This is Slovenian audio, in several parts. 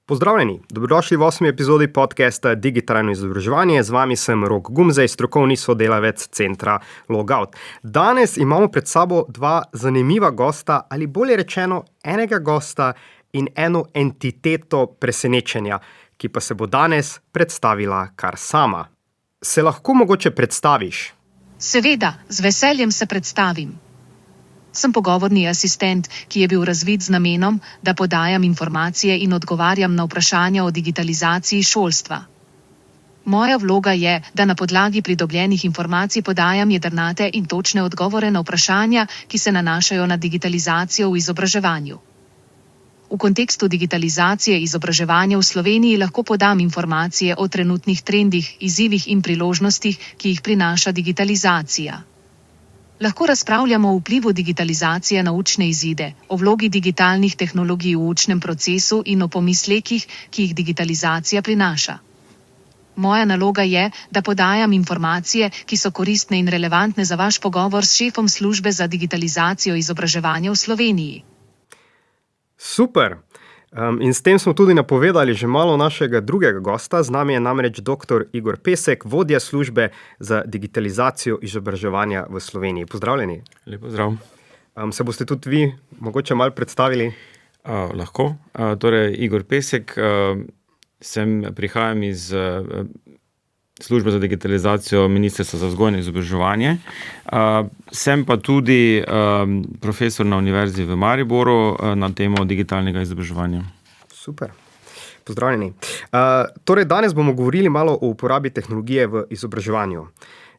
Pozdravljeni, dobrodošli v 8. epizodi podcasta Digitalno izobraževanje. Z vami sem Rok Gumzej, strokovni sodelavec centra Logout. Danes imamo pred sabo dva zanimiva gosta, ali bolje rečeno enega gosta in eno entiteto presenečenja, ki pa se bo danes predstavila kar sama. Se lahko mogoče predstaviš? Seveda, z veseljem se predstavim. Sem pogovorni asistent, ki je bil razvit z namenom, da podajam informacije in odgovarjam na vprašanja o digitalizaciji šolstva. Moja vloga je, da na podlagi pridobljenih informacij podajam jedrnate in točne odgovore na vprašanja, ki se nanašajo na digitalizacijo v izobraževanju. V kontekstu digitalizacije izobraževanja v Sloveniji lahko podam informacije o trenutnih trendih, izzivih in priložnostih, ki jih prinaša digitalizacija. Lahko razpravljamo o vplivu digitalizacije na učne izide, o vlogi digitalnih tehnologij v učnem procesu in o pomislekih, ki jih digitalizacija prinaša. Moja naloga je, da podajam informacije, ki so koristne in relevantne za vaš pogovor s šefom službe za digitalizacijo izobraževanja v Sloveniji. Super! In s tem smo tudi napovedali že malo našega drugega gosta. Z nami je namreč dr. Igor Pesek, vodja službe za digitalizacijo izobraževanja v Sloveniji. Pozdravljeni. Lep pozdrav. Se boste tudi vi mogoče malo predstavili? Lahko. Torej, Igor Pesek, prihajam iz službe za digitalizacijo Ministrstva za vzgojo in izobraževanje. Sem pa tudi profesor na Univerzi v Mariboru na temo digitalnega izobraževanja. Super. Pozdravljeni. Torej, danes bomo govorili malo o uporabi tehnologije v izobraževanju.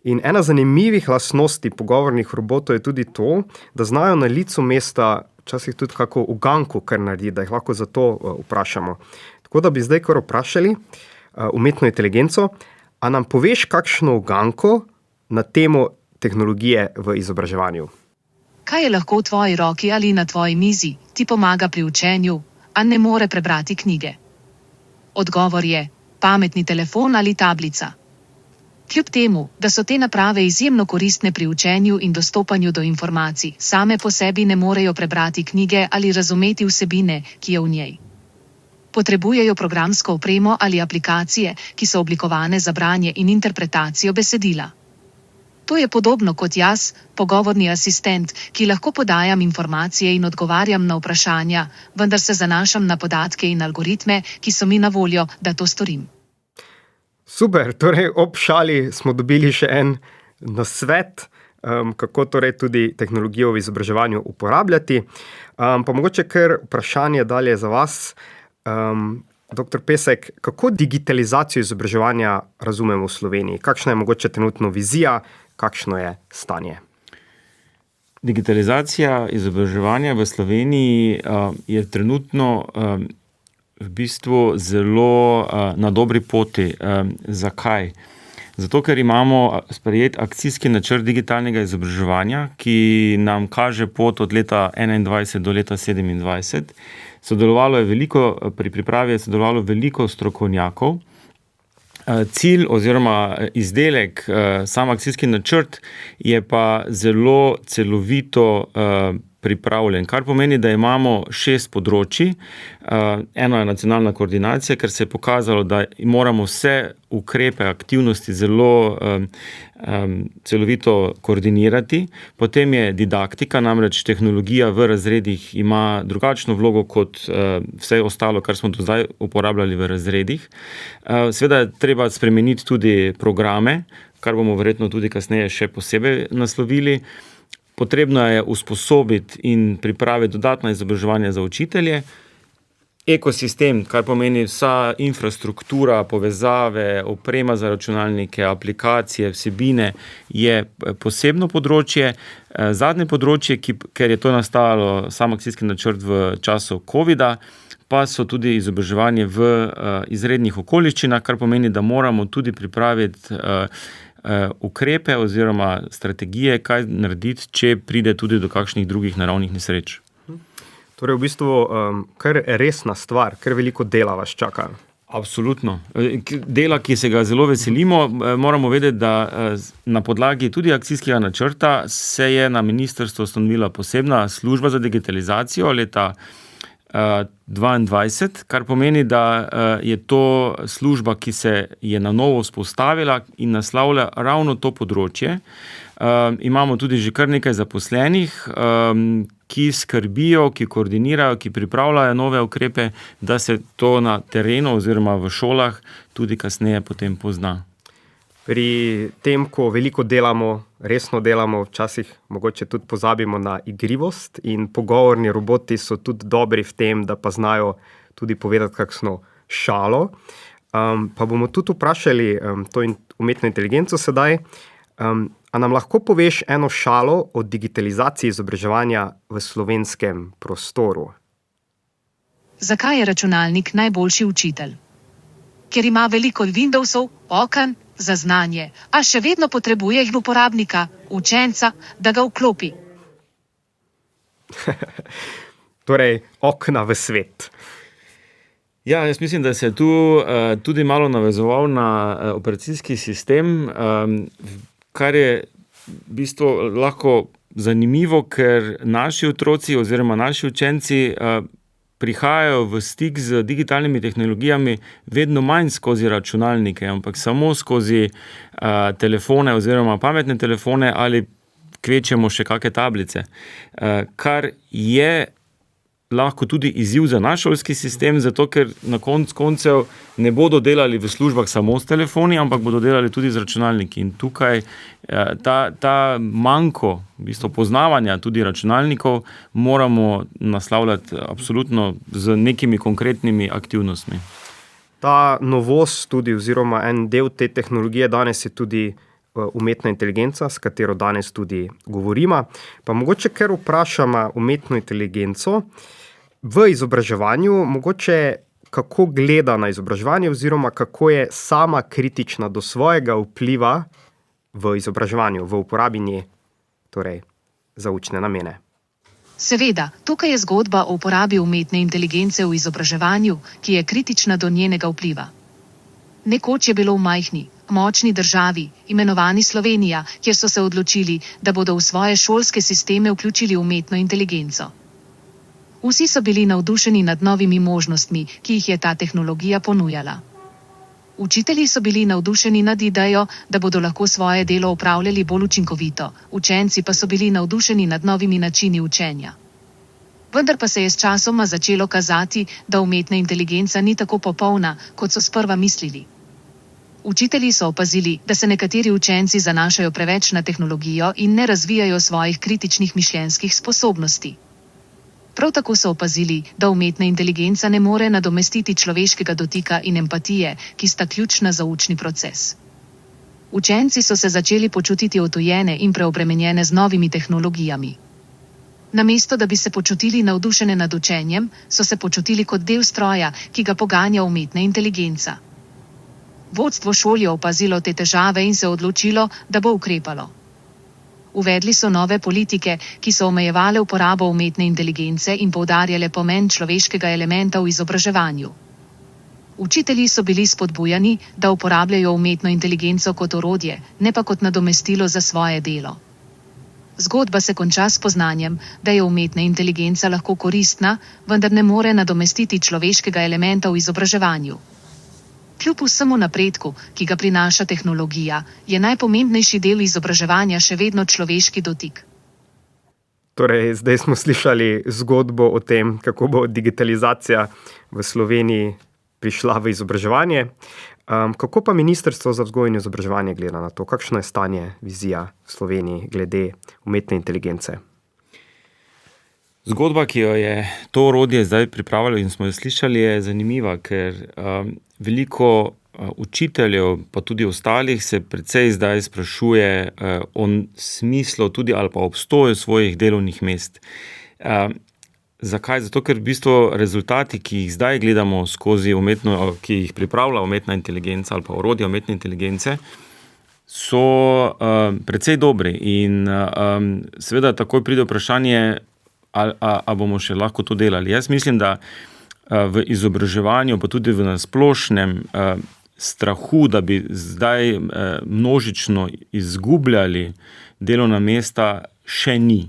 In ena zanimivih lastnosti pogovornih robotov je tudi to, da znajo na licu mesta včasih tudi kako uganko kar narediti, da jih lahko zato vprašamo. Tako da bi zdaj kar vprašali umetno inteligenco. A nam poveš kakšno uganko na temo tehnologije v izobraževanju? Kaj je lahko v tvoji roki ali na tvoji mizi, ti pomaga pri učenju, a ne more prebrati knjige? Odgovor je pametni telefon ali tablica. Kljub temu, da so te naprave izjemno koristne pri učenju in dostopanju do informacij, same po sebi ne morejo prebrati knjige ali razumeti vsebine, ki je v njej. Potrebujejo programsko opremo ali aplikacije, ki so oblikovane za branje in interpretacijo besedila. To je podobno kot jaz, pogovorni asistent, ki lahko podajam informacije in odgovarjam na vprašanja, vendar se zanašam na podatke in algoritme, ki so mi na voljo, da to storim. Super, torej ob šali smo dobili še en nasvet, kako torej tudi tehnologijo v izobraževanju uporabljati. Pa mogoče kar vprašanje dalje za vas. Dr. Pesek, kako digitalizacijo izobraževanja razumemo v Sloveniji? Kakšna je mogoče trenutno vizija, kakšno je stanje? Digitalizacija izobraževanja v Sloveniji je trenutno v bistvu zelo na dobri poti. Zakaj? Zato, ker imamo sprejet akcijski načrt digitalnega izobraževanja, ki nam kaže pot od leta 2021 do leta 2027. Pri pripravi je sodelovalo veliko strokovnjakov. Cilj oziroma izdelek, sam akcijski načrt, je pa zelo celovito pripravljen, kar pomeni, da imamo 6 področij. Eno je nacionalna koordinacija, ker se je pokazalo, da moramo vse ukrepe, aktivnosti zelo celovito koordinirati. Potem je didaktika, namreč tehnologija v razredih ima drugačno vlogo kot vse ostalo, kar smo do zdaj uporabljali v razredih. Seveda je treba spremeniti tudi programe, kar bomo verjetno tudi kasneje še posebej naslovili. Potrebno je usposobiti in pripraviti dodatna izobraževanja za učitelje. Ekosistem, kar pomeni vsa infrastruktura, povezave, oprema za računalnike, aplikacije, vsebine, je posebno področje. Zadnje področje, ker je to nastalo sam akcijski načrt v času covida, pa so tudi izobraževanje v izrednih okoliščinah, kar pomeni, da moramo tudi pripraviti ukrepe oziroma strategije, kaj narediti, če pride tudi do kakšnih drugih naravnih nesreč. Torej v bistvu kar resna stvar, kar veliko dela vas čaka. Absolutno. Dela, ki se ga zelo veselimo, moramo vedeti, da na podlagi tudi akcijskega načrta se je na ministrstvu ustanovila posebna služba za digitalizacijo leta 2022, kar pomeni, da je to služba, ki se je na novo vzpostavila in naslavlja ravno to področje. Imamo tudi že kar nekaj zaposlenih, ki skrbijo, ki koordinirajo, ki pripravljajo nove ukrepe, da se to na terenu oziroma v šolah tudi kasneje potem pozna. Pri tem, ko veliko delamo, resno delamo, včasih mogoče tudi pozabimo na igrivost in pogovorni roboti so tudi dobri v tem, da pa znajo tudi povedati kakšno šalo. Pa bomo tudi vprašali to umetno inteligenco sedaj. A nam lahko poveš eno šalo o digitalizaciji izobraževanja v slovenskem prostoru? Zakaj je računalnik najboljši učitelj? Ker ima veliko Windowsov, oken, za znanje, a še vedno potrebuje uporabnika, učenca, da ga vklopi. Torej, okna v svet. Ja, jaz mislim, da se je tu tudi malo navezoval na operacijski sistem, kar je v bistvu lahko zanimivo, ker naši otroci oziroma naši učenci prihajajo v stik z digitalnimi tehnologijami vedno manj skozi računalnike, ampak samo skozi telefone oziroma pametne telefone ali kvečemo še kakšne tablice. Kar je lahko tudi izziv za naš šolski sistem, zato ker na koncev ne bodo delali v službah samo s telefoni, ampak bodo delali tudi z računalniki. In tukaj ta manko v bistvu poznavanja tudi računalnikov moramo naslavljati absolutno z nekimi konkretnimi aktivnostmi. Ta novost tudi oziroma en del te tehnologije danes je tudi umetna inteligenca, s katero danes tudi govorimo. Pa mogoče kar vprašamo umetno inteligenco v izobraževanju, mogoče kako gleda na izobraževanje oziroma kako je sama kritična do svojega vpliva v izobraževanju, v uporabi nje, torej za učne namene. Seveda, tukaj je zgodba o uporabi umetne inteligence v izobraževanju, ki je kritična do njenega vpliva. Nekoč je bilo v majhni, močni državi, imenovani Slovenija, kjer so se odločili, da bodo v svoje šolske sisteme vključili umetno inteligenco. Vsi so bili navdušeni nad novimi možnostmi, ki jih je ta tehnologija ponujala. Učitelji so bili navdušeni nad idejo, da bodo lahko svoje delo opravljali bolj učinkovito, učenci pa so bili navdušeni nad novimi načini učenja. Vendar pa se je s časoma začelo kazati, da umetna inteligenca ni tako popolna, kot so sprva mislili. Učitelji so opazili, da se nekateri učenci zanašajo preveč na tehnologijo in ne razvijajo svojih kritičnih mišljenjskih sposobnosti. Prav tako so opazili, da umetna inteligenca ne more nadomestiti človeškega dotika in empatije, ki sta ključna za učni proces. Učenci so se začeli počutiti odtujene in preobremenjene z novimi tehnologijami. Namesto da bi se počutili navdušene nad učenjem, so se počutili kot del stroja, ki ga poganja umetna inteligenca. Vodstvo šol je opazilo te težave in se odločilo, da bo ukrepalo. Uvedli so nove politike, ki so omejevale uporabo umetne inteligence in poudarjale pomen človeškega elementa v izobraževanju. Učitelji so bili spodbujani, da uporabljajo umetno inteligenco kot orodje, ne pa kot nadomestilo za svoje delo. Zgodba se konča s spoznanjem, da je umetna inteligenca lahko koristna, vendar ne more nadomestiti človeškega elementa v izobraževanju. Kljub vsemu napredku, ki ga prinaša tehnologija, je najpomembnejši del izobraževanja še vedno človeški dotik. Torej, zdaj smo slišali zgodbo o tem, kako bo digitalizacija v Sloveniji prišla v izobraževanje. Kako pa Ministrstvo za vzgojo in izobraževanje gleda na to? Kakšno je stanje, vizija v Sloveniji glede umetne inteligence? Zgodba, ki jo je to orodje zdaj pripravilo in smo jo slišali, je zanimiva, ker veliko učiteljev, pa tudi ostalih, se precej zdaj sprašuje o smislu tudi ali pa obstoju svojih delovnih mest. Zakaj? Zato, ker v bistvu rezultati, ki jih zdaj gledamo skozi ki jih pripravlja umetna inteligenca ali pa orodje umetne inteligence, so precej dobri in seveda takoj pride vprašanje, ali bomo še lahko to delali. Jaz mislim, da v izobraževanju, pa tudi v nasplošnem strahu, da bi zdaj množično izgubljali delovna mesta, še ni.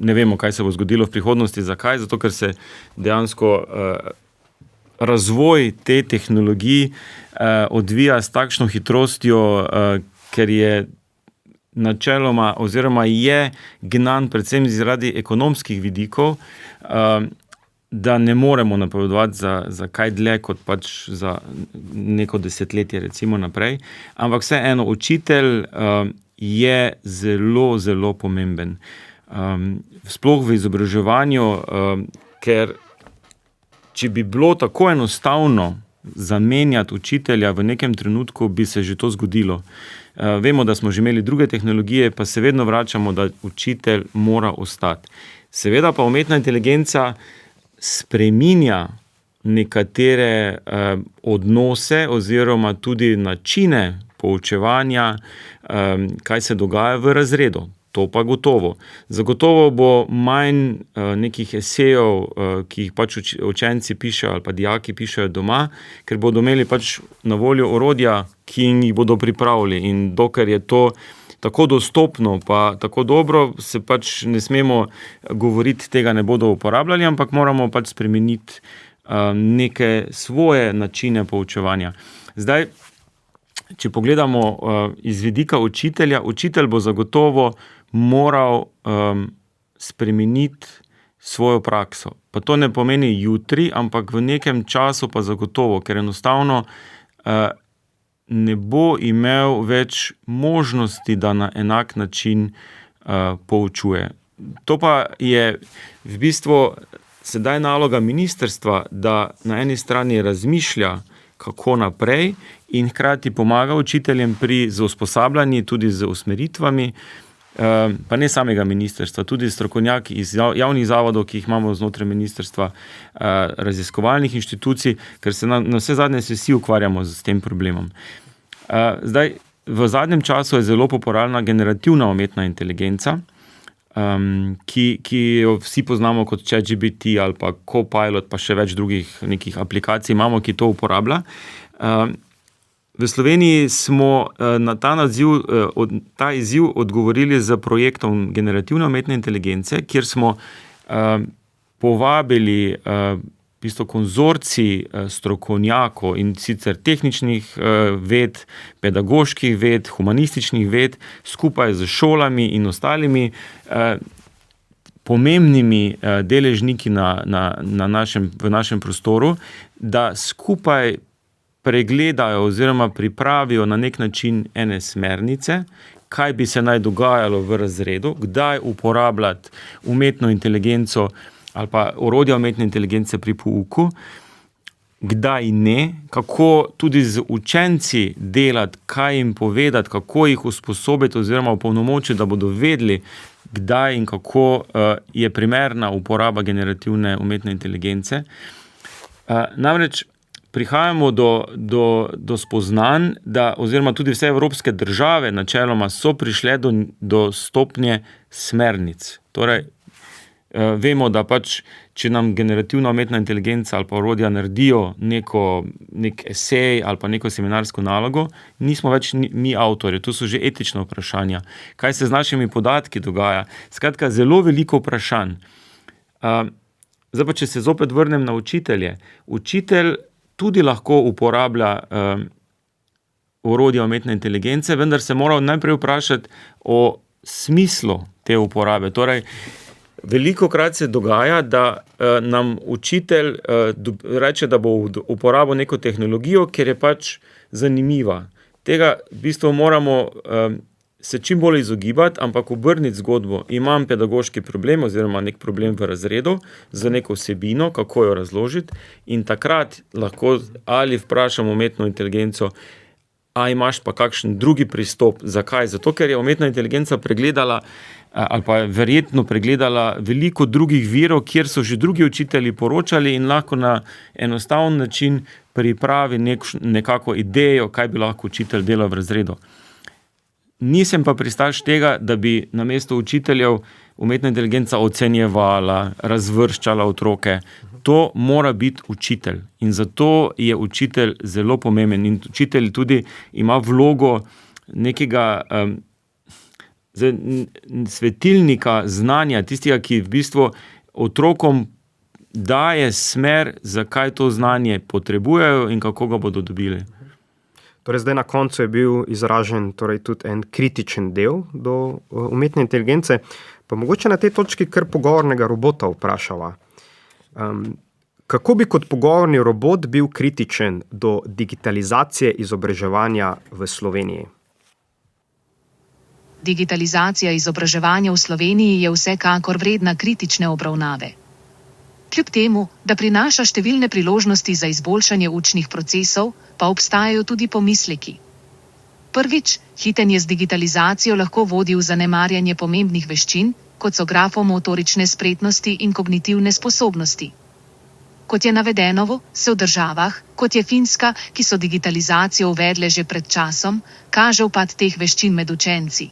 Ne vemo, kaj se bo zgodilo v prihodnosti. Zakaj? Zato, ker se dejansko razvoj te tehnologije odvija s takšno hitrostjo, ker je načeloma oziroma je gnan predvsem zaradi ekonomskih vidikov, da ne moremo napovedovati za kaj dlje kot pač za neko desetletje recimo naprej. Ampak vseeno, učitelj je zelo, zelo pomemben. Sploh v izobraževanju, ker če bi bilo tako enostavno zamenjati učitelja v nekem trenutku, bi se že to zgodilo. Vemo, da smo že imeli druge tehnologije, pa se vedno vračamo, da učitelj mora ostati. Seveda pa umetna inteligenca spreminja nekatere odnose oziroma tudi načine poučevanja, kaj se dogaja v razredu. To pa gotovo. Zagotovo bo manj nekih esejev, ki jih pač učenci pišejo ali pa dijaki pišejo doma, ker bodo imeli pač na voljo orodja, ki jih bodo pripravili. In dokler je to tako dostopno pa tako dobro, se pač ne smemo govoriti, tega ne bodo uporabljali, ampak moramo pač spremeniti neke svoje načine poučevanja. Zdaj, če pogledamo iz vidika učitelja, učitelj bo zagotovo moral spremeniti svojo prakso. Pa to ne pomeni jutri, ampak v nekem času pa zagotovo, ker enostavno ne bo imel več možnosti, da na enak način poučuje. To pa je v bistvu sedaj naloga ministrstva, da na eni strani razmišlja, kako naprej in hkrati pomaga učiteljem z usposabljanji, tudi z usmeritvami, pa ne samega ministrstva, tudi strokovnjaki iz javnih zavodov, ki jih imamo znotraj ministrstva, raziskovalnih inštitucij, ker se na vse zadnje se vsi ukvarjamo s tem problemom. Zdaj, v zadnjem času je zelo popularna generativna umetna inteligenca, ki jo vsi poznamo kot ChatGPT ali pa Copilot, pa še več drugih nekih aplikacij imamo, ki to uporablja. V Sloveniji smo na ta izziv odgovorili z projektom generativne umetne inteligence, kjer smo povabili v bistvu konzorcij strokovnjakov in sicer tehničnih ved, pedagoških ved, humanističnih ved, skupaj z šolami in ostalimi pomembnimi deležniki v našem prostoru, da skupaj pregledajo oziroma pripravijo na nek način ene smernice, kaj bi se naj dogajalo v razredu, kdaj uporabljati umetno inteligenco ali pa orodja umetne inteligence pri pouku, kdaj ne, kako tudi z učenci delati, kaj jim povedati, kako jih usposobiti oziroma opolnomočiti, da bodo vedeli, kdaj in kako je primerna uporaba generativne umetne inteligence. Namreč prihajamo do spoznanj, oziroma tudi vse evropske države načeloma so prišle do stopnje smernic. Torej, vemo, da pač, če nam generativna umetna inteligenca ali pa orodja naredijo nek esej ali pa neko seminarsko nalogo, nismo več mi avtorji, to so že etična vprašanja. Kaj se z našimi podatki dogaja? Skratka, zelo veliko vprašanj. Zdaj pa, če se zopet vrnem na učitelje. Učitelj tudi lahko uporablja orodja umetne inteligence, vendar se mora najprej vprašati o smislu te uporabe. Torej, velikokrat se dogaja, da nam učitelj reče, da bo uporabil neko tehnologijo, ker je pač zanimiva. Tega v bistvu moramo se čim bolj izogibati, ampak obrniti zgodbo. Imam pedagoški problem oziroma nek problem v razredu za neko vsebino, kako jo razložiti, in takrat lahko ali vprašam umetno inteligenco, a imaš pa kakšen drugi pristop. Zakaj? Zato, ker je umetna inteligenca pregledala ali pa verjetno pregledala veliko drugih virov, kjer so že drugi učitelji poročali in lahko na enostaven način pripravi nekako idejo, kaj bi lahko učitelj delal v razredu. Nisem pa pristaš tega, da bi namesto učiteljev umetna inteligenca ocenjevala, razvrščala otroke. To mora biti učitelj in zato je učitelj zelo pomemben in učitelj tudi ima vlogo nekega svetilnika znanja, tistega, ki v bistvu otrokom daje smer, zakaj to znanje potrebujejo in kako ga bodo dobili. Torej, zdaj na koncu je bil izražen tudi en kritičen del do umetne inteligence, pa mogoče na tej točki kar pogovornega robota vprašava. Kako bi kot pogovorni robot bil kritičen do digitalizacije izobraževanja v Sloveniji? Digitalizacija izobraževanja v Sloveniji je vsekakor vredna kritične obravnave. Kljub temu, da prinaša številne priložnosti za izboljšanje učnih procesov, pa obstajajo tudi pomisleki. Prvič, hitenje z digitalizacijo lahko vodi v zanemarjanje pomembnih veščin, kot so grafomotorične spretnosti in kognitivne sposobnosti. Kot je navedeno, se v državah, kot je Finska, ki so digitalizacijo uvedle že pred časom, kaže upad teh veščin med učenci.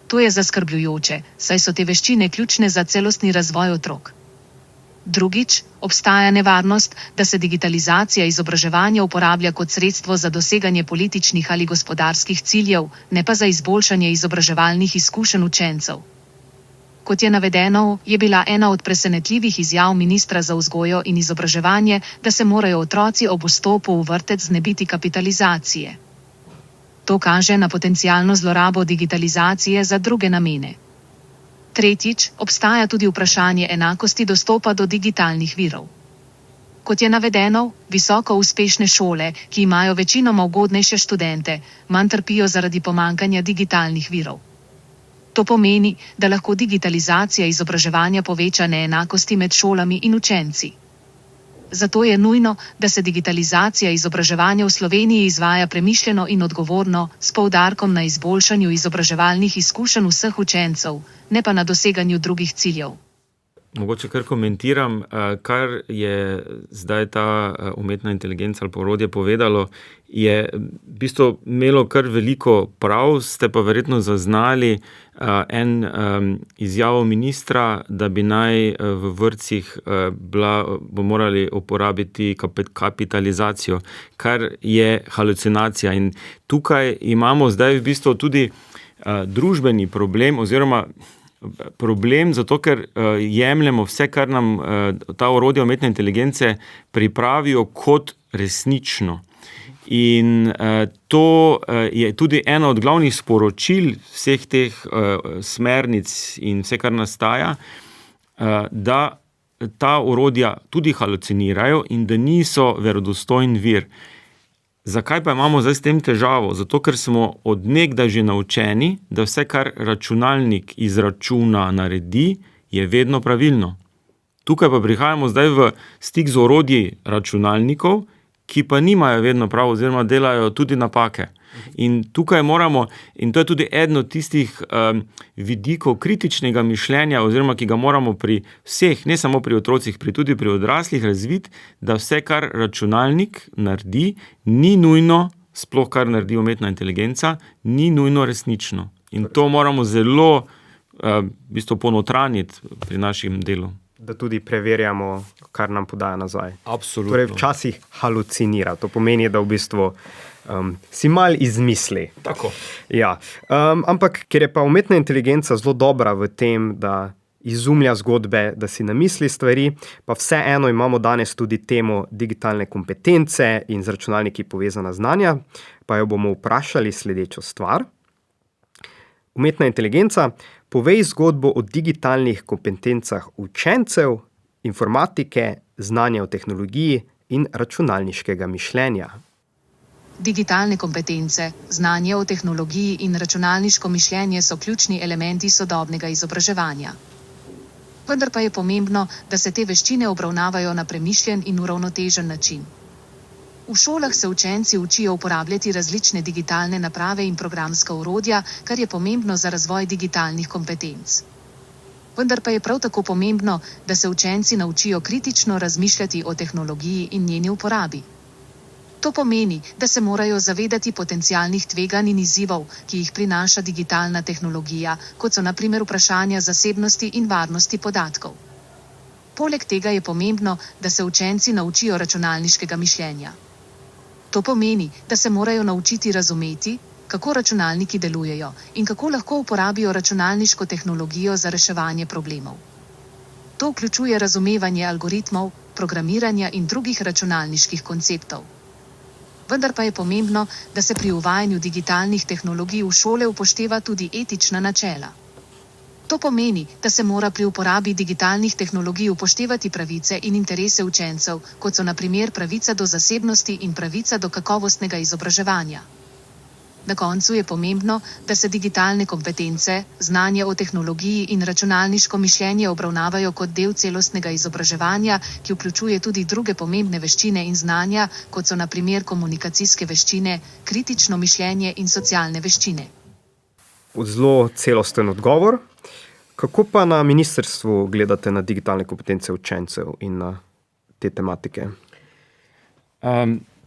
To je zaskrbljujoče, saj so te veščine ključne za celostni razvoj otrok. Drugič, obstaja nevarnost, da se digitalizacija izobraževanja uporablja kot sredstvo za doseganje političnih ali gospodarskih ciljev, ne pa za izboljšanje izobraževalnih izkušenj učencev. Kot je navedeno, je bila ena od presenetljivih izjav ministra za vzgojo in izobraževanje, da se morajo otroci ob vstopu v vrtec znebiti kapitalizacije. To kaže na potencialno zlorabo digitalizacije za druge namene. Tretjič, obstaja tudi vprašanje enakosti dostopa do digitalnih virov. Kot je navedeno, visoko uspešne šole, ki imajo večinoma ugodnejše študente, manj trpijo zaradi pomanjkanja digitalnih virov. To pomeni, da lahko digitalizacija izobraževanja poveča neenakosti med šolami in učenci. Zato je nujno, da se digitalizacija izobraževanja v Sloveniji izvaja premišljeno in odgovorno, s poudarkom na izboljšanju izobraževalnih izkušenj vseh učencev, ne pa na doseganju drugih ciljev. Mogoče kar komentiram, kar je zdaj ta umetna inteligenca ali orodje povedalo, je v bistvu imelo kar veliko prav, ste pa verjetno zaznali izjavo ministra, da bi naj v vrtcih bo morali uporabiti kapitalizacijo, kar je halucinacija. In tukaj imamo zdaj v bistvu tudi družbeni problem oziroma problem, zato ker jemljemo vse, kar nam ta orodja umetne inteligence pripravijo kot resnično. In to je tudi eno od glavnih sporočil vseh teh smernic in vse, kar nastaja, da ta orodja tudi halucinirajo in da niso verodostojen vir. Zakaj pa imamo zdaj s tem težavo? Zato, ker smo od nekdaj že naučeni, da vse, kar računalnik izračuna, naredi, je vedno pravilno. Tukaj pa prihajamo zdaj v stik z orodji računalnikov, ki pa nimajo vedno prav oziroma delajo tudi napake. In tukaj moramo, in to je tudi eden od tistih vidikov kritičnega mišljenja oziroma ki ga moramo pri vseh, ne samo pri otrocih, tudi pri odraslih razviti, da vse, kar računalnik naredi, ni nujno, sploh kar naredi umetna inteligenca, ni nujno resnično. In to moramo zelo v bistvu ponotranjiti pri našem delu. Da tudi preverjamo, kar nam podaja nazaj. Absolutno. Torej, včasih halucinira. To pomeni, da v bistvu si mal izmisli. Tako. Ja. Ampak, ker je pa umetna inteligenca zelo dobra v tem, da izumlja zgodbe, da si namisli stvari, pa vseeno imamo danes tudi temo digitalne kompetence in z računalniki povezana znanja, pa jo bomo vprašali sledečo stvar. Umetna inteligenca, povej zgodbo o digitalnih kompetencah učencev, informatike, znanja o tehnologiji in računalniškega mišljenja. Digitalne kompetence, znanje o tehnologiji in računalniško mišljenje so ključni elementi sodobnega izobraževanja. Vendar pa je pomembno, da se te veščine obravnavajo na premišljen in uravnotežen način. V šolah se učenci učijo uporabljati različne digitalne naprave in programska orodja, kar je pomembno za razvoj digitalnih kompetenc. Vendar pa je prav tako pomembno, da se učenci naučijo kritično razmišljati o tehnologiji in njeni uporabi. To pomeni, da se morajo zavedati potencialnih tveganj in izzivov, ki jih prinaša digitalna tehnologija, kot so na primer vprašanja zasebnosti in varnosti podatkov. Poleg tega je pomembno, da se učenci naučijo računalniškega mišljenja. To pomeni, da se morajo naučiti razumeti, kako računalniki delujejo in kako lahko uporabijo računalniško tehnologijo za reševanje problemov. To vključuje razumevanje algoritmov, programiranja in drugih računalniških konceptov. Vendar pa je pomembno, da se pri uvajanju digitalnih tehnologij v šole upošteva tudi etična načela. To pomeni, da se mora pri uporabi digitalnih tehnologij upoštevati pravice in interese učencev, kot so na primer pravica do zasebnosti in pravica do kakovostnega izobraževanja. Na koncu je pomembno, da se digitalne kompetence, znanje o tehnologiji in računalniško mišljenje obravnavajo kot del celostnega izobraževanja, ki vključuje tudi druge pomembne veščine in znanja, kot so na primer komunikacijske veščine, kritično mišljenje in socialne veščine. Zelo celosten odgovor. Kako pa na ministrstvu gledate na digitalne kompetence učencev in na te tematike?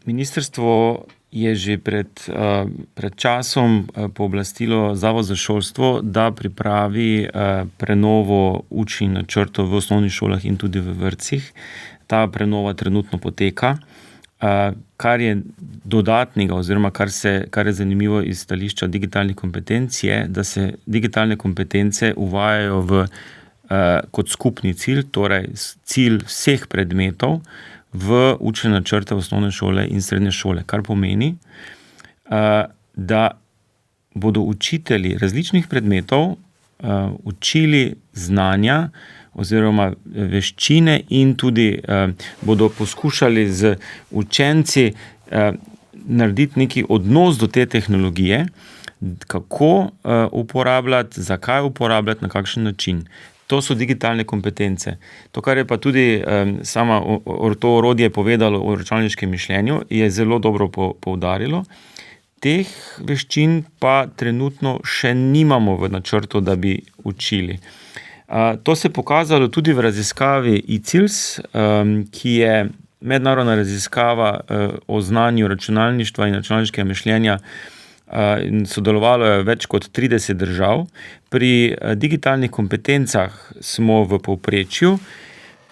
Ministrstvo je že pred časom pooblastilo Zavod za šolstvo, da pripravi prenovo učnih načrtov v osnovnih šolah in tudi v vrtcih. Ta prenova trenutno poteka. Kar je dodatnega oziroma kar je zanimivo iz stališča digitalnih kompetenc je, da se digitalne kompetence uvajajo kot skupni cilj, torej cilj vseh predmetov v učne načrte osnovne šole in srednje šole, kar pomeni, da bodo učitelji različnih predmetov učili znanja oziroma veščine in tudi bodo poskušali z učenci narediti neki odnos do te tehnologije, kako uporabljati, zakaj uporabljati, na kakšen način. To so digitalne kompetence. To, kar je pa tudi to orodje povedalo o računalniškem mišljenju, je zelo dobro poudarilo. Teh veščin pa trenutno še nimamo v načrtu, da bi učili. To se je pokazalo tudi v raziskavi ICILS, ki je mednarodna raziskava o znanju računalništva in računalniškega mišljenja. Sodelovalo je več kot 30 držav. Pri digitalnih kompetencah smo v povprečju,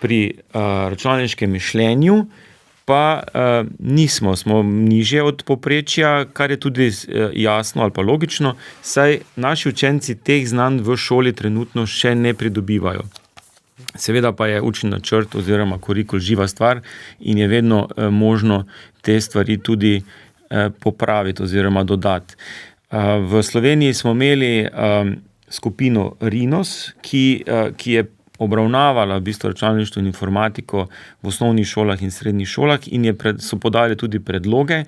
pri računalniškem mišljenju pa smo nižje od povprečja, kar je tudi jasno ali pa logično, saj naši učenci teh znanj v šoli trenutno še ne pridobivajo. Seveda pa je učni načrt oziroma kurikul živa stvar in je vedno možno te stvari tudi popraviti oziroma dodati. V Sloveniji smo imeli skupino RINOS, ki je obravnavala v bistvu računalništvo in informatiko v osnovnih šolah in srednjih šolah in so podali tudi predloge.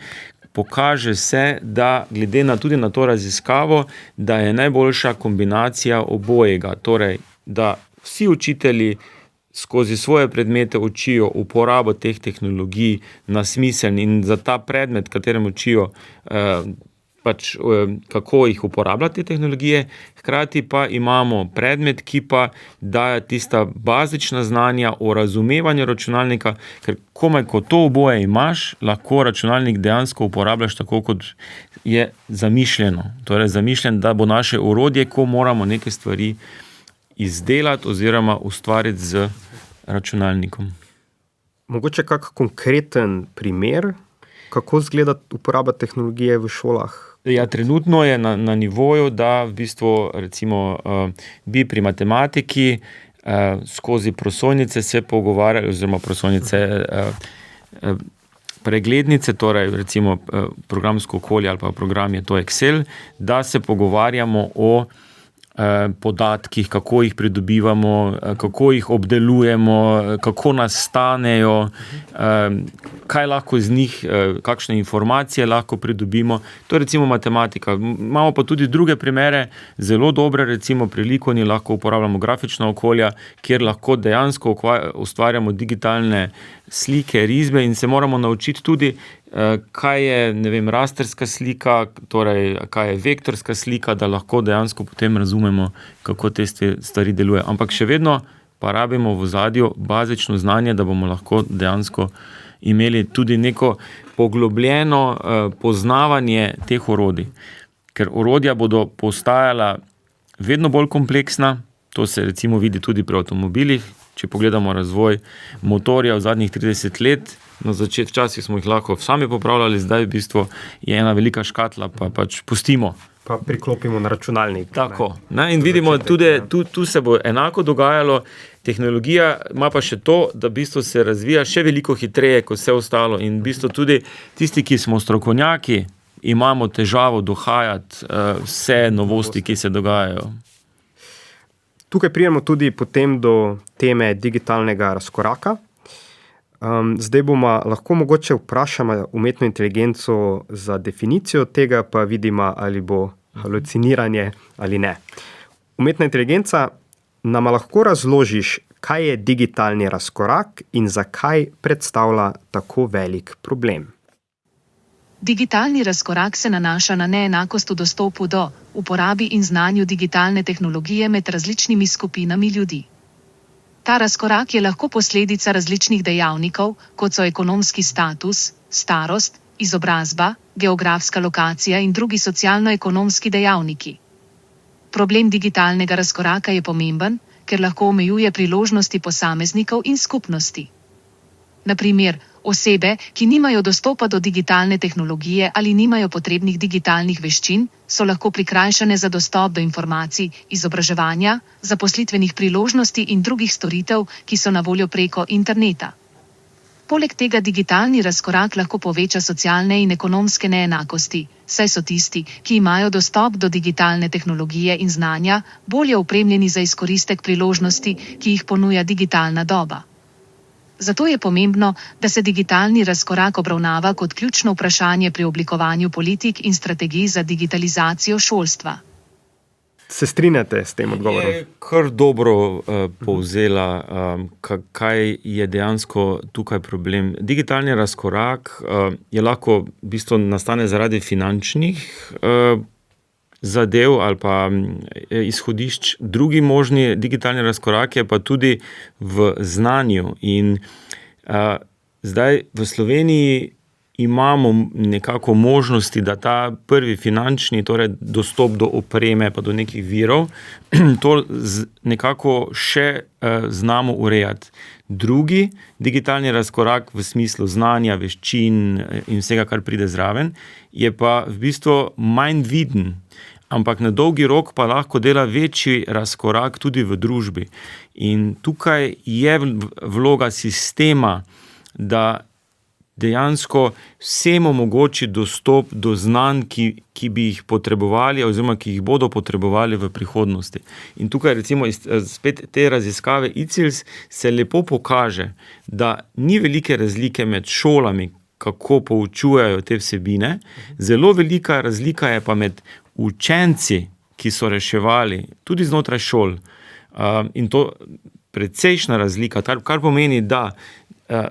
Pokaže se, da glede tudi na to raziskavo, da je najboljša kombinacija obojega. Torej, da vsi učitelji skozi svoje predmete učijo uporabo teh tehnologij na smiseln in za ta predmet, katerem učijo, kako jih uporabljati te tehnologije, hkrati pa imamo predmet, ki pa daje tista bazična znanja o razumevanju računalnika, ker komaj ko to oboje imaš, lahko računalnik dejansko uporabljaš tako, kot je zamišljeno. Torej zamišljen, da bo naše orodje, ko moramo neke stvari izdelati oziroma ustvariti z računalnikom. Mogoče kak konkreten primer, kako izgleda uporaba tehnologije v šolah? Ja, trenutno je na nivoju, da v bistvu recimo bi pri matematiki skozi prosojnice se pogovarjali oziroma prosojnice preglednice, torej recimo programsko okolje ali pa program je to Excel, da se pogovarjamo o podatkih, kako jih pridobivamo, kako jih obdelujemo, kako nastanejo, kaj lahko iz njih, kakšne informacije lahko pridobimo. To je recimo matematika. Imamo pa tudi druge primere, zelo dobre, recimo pri likovni lahko uporabljamo grafična okolja, kjer lahko dejansko ustvarjamo digitalne slike, risbe in se moramo naučiti tudi, kaj je, rasterska slika, torej kaj je vektorska slika, da lahko dejansko potem razumemo, kako te stvari delujejo. Ampak še vedno pa rabimo v ozadju bazično znanje, da bomo lahko dejansko imeli tudi neko poglobljeno poznavanje teh orodij. Ker orodja bodo postajala vedno bolj kompleksna, to se recimo vidi tudi pri avtomobilih. Če pogledamo razvoj motorja v zadnjih 30 let, Na začetku včasih smo jih lahko sami popravljali, zdaj v bistvu je ena velika škatla, pa pač pustimo. Pa priklopimo na računalnik. Tako. Ne? In vidimo, tudi tu se bo enako dogajalo. Tehnologija ima pa še to, da v bistvu se razvija še veliko hitreje kot vse ostalo. In v bistvu tudi tisti, ki smo strokovnjaki, imamo težavo dohajati vse novosti, ki se dogajajo. Tukaj pridemo tudi potem do teme digitalnega razkoraka. Zdaj bomo lahko mogoče vprašamo umetno inteligenco za definicijo tega, pa vidimo, ali bo haluciniranje ali ne. Umetna inteligenca, nam lahko razložiš, kaj je digitalni razkorak in zakaj predstavlja tako velik problem? Digitalni razkorak se nanaša na neenakost v dostopu do, uporabi in znanju digitalne tehnologije med različnimi skupinami ljudi. Ta razkorak je lahko posledica različnih dejavnikov, kot so ekonomski status, starost, izobrazba, geografska lokacija in drugi socialno-ekonomski dejavniki. Problem digitalnega razkoraka je pomemben, ker lahko omejuje priložnosti posameznikov in skupnosti. Na primer, osebe, ki nimajo dostopa do digitalne tehnologije ali nimajo potrebnih digitalnih veščin, so lahko prikrajšane za dostop do informacij, izobraževanja, zaposlitvenih priložnosti in drugih storitev, ki so na voljo preko interneta. Poleg tega digitalni razkorak lahko poveča socialne in ekonomske neenakosti, saj so tisti, ki imajo dostop do digitalne tehnologije in znanja, bolje opremljeni za izkoristek priložnosti, ki jih ponuja digitalna doba. Zato je pomembno, da se digitalni razkorak obravnava kot ključno vprašanje pri oblikovanju politik in strategij za digitalizacijo šolstva. Se strinjate s tem odgovorom? Je kar dobro povzela, kaj je dejansko tukaj problem. Digitalni razkorak je lahko v bistvu nastane zaradi finančnih zadev ali pa izhodišč. Drugi možni digitalni razkorak je pa tudi v znanju. In zdaj v Sloveniji imamo nekako možnosti, da ta prvi finančni, torej dostop do opreme pa do nekih virov, to nekako še znamo urejati. Drugi digitalni razkorak v smislu znanja, veščin in vsega, kar pride zraven, je pa v bistvu manj viden, ampak na dolgi rok pa lahko dela večji razkorak tudi v družbi. In tukaj je vloga sistema, da dejansko vsem omogoči dostop do znanj, ki bi jih potrebovali oziroma ki jih bodo potrebovali v prihodnosti. In tukaj recimo spet te raziskave ICILS se lepo pokaže, da ni velike razlike med šolami, kako poučujejo te vsebine, zelo velika razlika je pa med učenci, ki so reševali tudi znotraj šol. In to precejšnja razlika, kar pomeni, da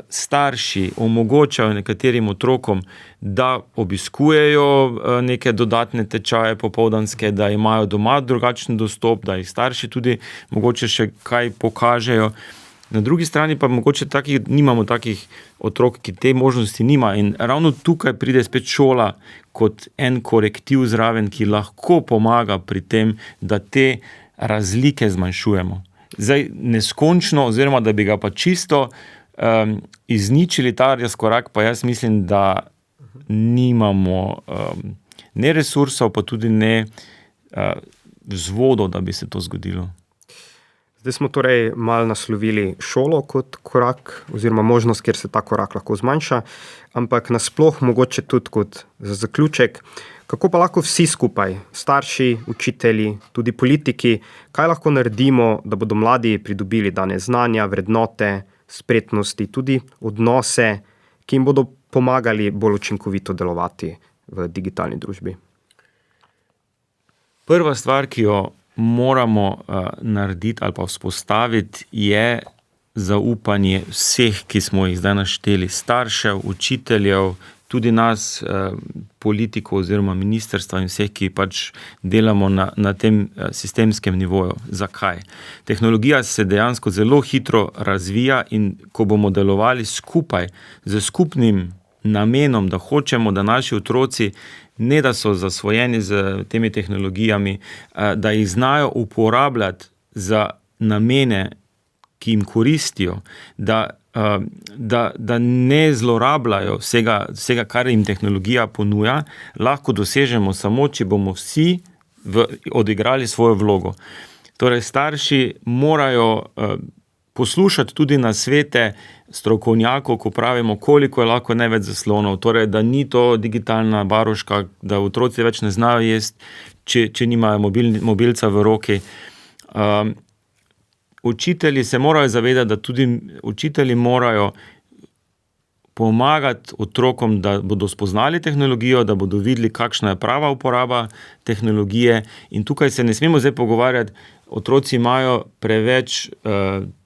starši omogočajo nekaterim otrokom, da obiskujejo neke dodatne tečaje popoldanske, da imajo doma drugačen dostop, da jih starši tudi mogoče še kaj pokažejo. Na drugi strani pa mogoče nimamo takih otrok, ki te možnosti nima. In ravno tukaj pride spet šola kot en korektiv zraven, ki lahko pomaga pri tem, da te razlike zmanjšujemo. Zdaj neskončno, oziroma da bi ga pa čisto izničili ta razkorak, pa jaz mislim, da nimamo ne resursov, pa tudi ne vzvodov, da bi se to zgodilo. Zdaj smo torej malo naslovili šolo kot korak, oziroma možnost, kjer se ta korak lahko zmanjša, ampak nasploh mogoče tudi kot za zaključek, kako pa lahko vsi skupaj, starši, učitelji, tudi politiki, kaj lahko naredimo, da bodo mladi pridobili dane znanja, vrednote, spretnosti, tudi odnose, ki jim bodo pomagali bolj učinkovito delovati v digitalni družbi. Prva stvar, ki jo moramo narediti ali pa vzpostaviti, je zaupanje vseh, ki smo jih zdaj našteli, staršev, učiteljev, tudi nas, politikov oziroma ministrstva in vseh, ki pač delamo na tem sistemskem nivoju. Zakaj? Tehnologija se dejansko zelo hitro razvija in ko bomo delovali skupaj z skupnim namenom, da hočemo, da naši otroci ne da so zasvojeni z temi tehnologijami, da jih znajo uporabljati za namene, ki jim koristijo, da da ne zlorabljajo vsega, kar jim tehnologija ponuja, lahko dosežemo samo, če bomo vsi odigrali svojo vlogo. Torej, starši morajo poslušati tudi nasvete strokovnjakov, ko pravimo, koliko je lahko največ zaslonov, torej, da ni to digitalna baruška, da otroci več ne znajo jesti, če nimajo mobilca v roki. Učitelji se morajo zavedati, da tudi učitelji morajo pomagati otrokom, da bodo spoznali tehnologijo, da bodo videli, kakšna je prava uporaba tehnologije. In tukaj se ne smemo zdaj pogovarjati, otroci imajo preveč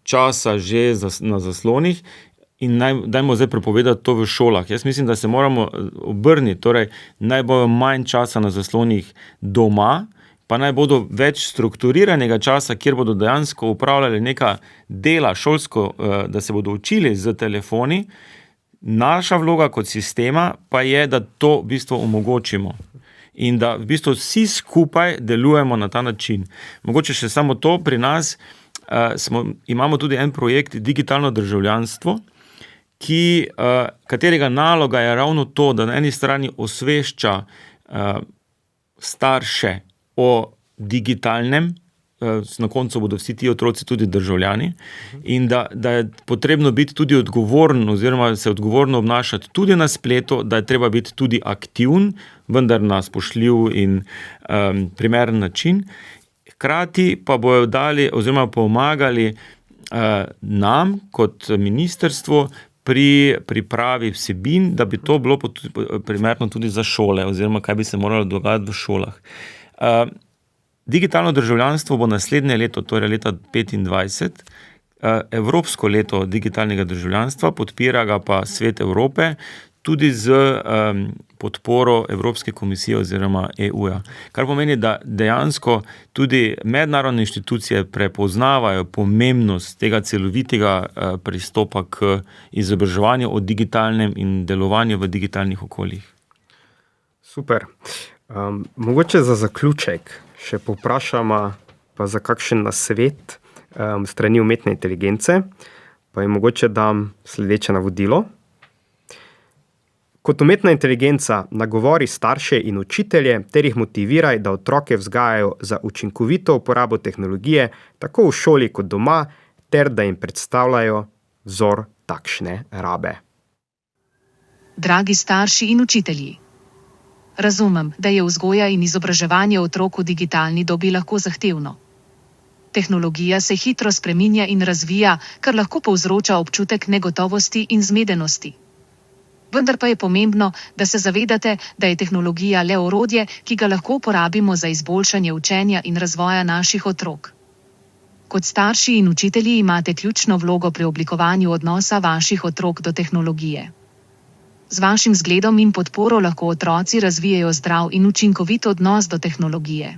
časa že na zaslonih in dajmo zdaj prepovedati to v šolah. Jaz mislim, da se moramo obrniti, torej naj bojo manj časa na zaslonih doma, pa naj bodo več strukturiranega časa, kjer bodo dejansko upravljali neka dela šolsko, da se bodo učili z telefoni. Naša vloga kot sistema pa je, da to v bistvu omogočimo in da v bistvu vsi skupaj delujemo na ta način. Mogoče še samo to, pri nas imamo tudi en projekt Digitalno državljanstvo, katerega naloga je ravno to, da na eni strani osvešča starše o digitalnem, na koncu bodo vsi ti otroci tudi državljani, in da je potrebno biti tudi odgovoren oziroma se odgovorno obnašati tudi na spletu, da je treba biti tudi aktiven, vendar na spoštljiv in primeren način. Hkrati pa bojo dali oziroma pomagali nam kot ministrstvo pri pripravi vsebin, da bi to bilo primerno tudi za šole oziroma kaj bi se moralo dogajati v šolah. Digitalno državljanstvo bo naslednje leto, torej leta 2025, Evropsko leto digitalnega državljanstva, podpira ga pa Svet Evrope, tudi z podporo Evropske komisije oziroma EU-ja. Kar pomeni, da dejansko tudi mednarodne inštitucije prepoznavajo pomembnost tega celovitega pristopa k izobraževanju o digitalnem in delovanju v digitalnih okoljih. Super. Mogoče za zaključek še povprašamo pa za kakšen nasvet strani umetne inteligence, pa jim mogoče dam sledeče navodilo. Kot umetna inteligenca nagovori starše in učitelje ter jih motiviraj, da otroke vzgajajo za učinkovito uporabo tehnologije tako v šoli kot doma, ter da jim predstavljajo vzor takšne rabe. Dragi starši in učitelji, razumem, da je vzgoja in izobraževanje otrok v digitalni dobi lahko zahtevno. Tehnologija se hitro spreminja in razvija, kar lahko povzroča občutek negotovosti in zmedenosti. Vendar pa je pomembno, da se zavedate, da je tehnologija le orodje, ki ga lahko uporabimo za izboljšanje učenja in razvoja naših otrok. Kot starši in učitelji imate ključno vlogo pri oblikovanju odnosa vaših otrok do tehnologije. Z vašim zgledom in podporo lahko otroci razvijajo zdrav in učinkovit odnos do tehnologije.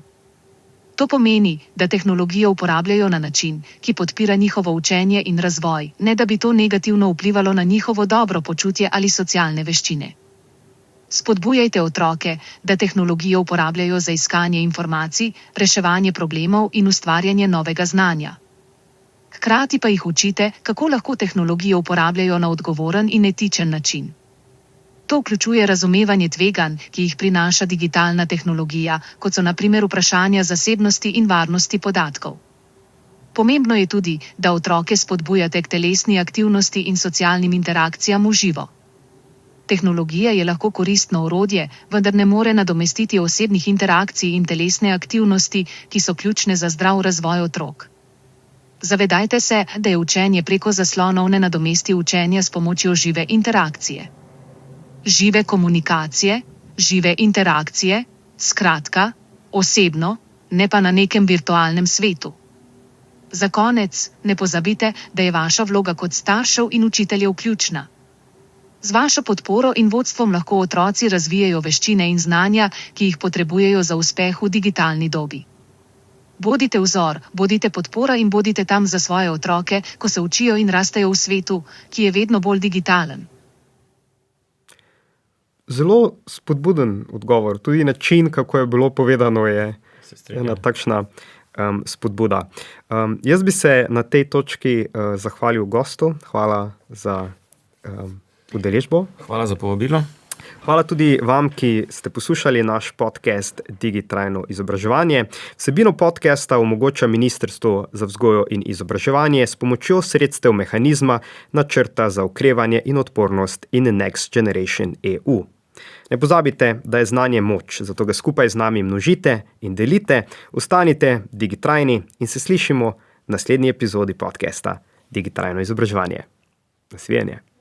To pomeni, da tehnologijo uporabljajo na način, ki podpira njihovo učenje in razvoj, ne da bi to negativno vplivalo na njihovo dobro počutje ali socialne veščine. Spodbujajte otroke, da tehnologijo uporabljajo za iskanje informacij, reševanje problemov in ustvarjanje novega znanja. Hkrati pa jih učite, kako lahko tehnologijo uporabljajo na odgovoren in etičen način. To vključuje razumevanje tveganj, ki jih prinaša digitalna tehnologija, kot so na primer vprašanja zasebnosti in varnosti podatkov. Pomembno je tudi, da otroke spodbujate k telesni aktivnosti in socialnim interakcijam v živo. Tehnologija je lahko koristno orodje, vendar ne more nadomestiti osebnih interakcij in telesne aktivnosti, ki so ključne za zdrav razvoj otrok. Zavedajte se, da je učenje preko zaslonov ne nadomesti učenja s pomočjo žive interakcije. Žive komunikacije, žive interakcije, skratka, osebno, ne pa na nekem virtualnem svetu. Za konec, ne pozabite, da je vaša vloga kot staršev in učiteljev ključna. Z vašo podporo in vodstvom lahko otroci razvijajo veščine in znanja, ki jih potrebujejo za uspeh v digitalni dobi. Bodite vzor, bodite podpora in bodite tam za svoje otroke, ko se učijo in rastejo v svetu, ki je vedno bolj digitalen. Zelo spodbuden odgovor, tudi način, kako je bilo povedano, je ena takšna spodbuda. Jaz bi se na tej točki zahvalil gostu. Hvala za udeležbo. Hvala za povabilo. Hvala tudi vam, ki ste poslušali naš podcast Digitrajno izobraževanje. Vsebino podcasta omogoča Ministrstvo za vzgojo in izobraževanje s pomočjo sredstev mehanizma Načrta za okrevanje in odpornost in Next Generation EU. Ne pozabite, da je znanje moč, zato ga skupaj z nami množite in delite. Ostanite digitrajni in se slišimo v naslednji epizodi podcasta Digitrajno izobraževanje. Nasvidenje.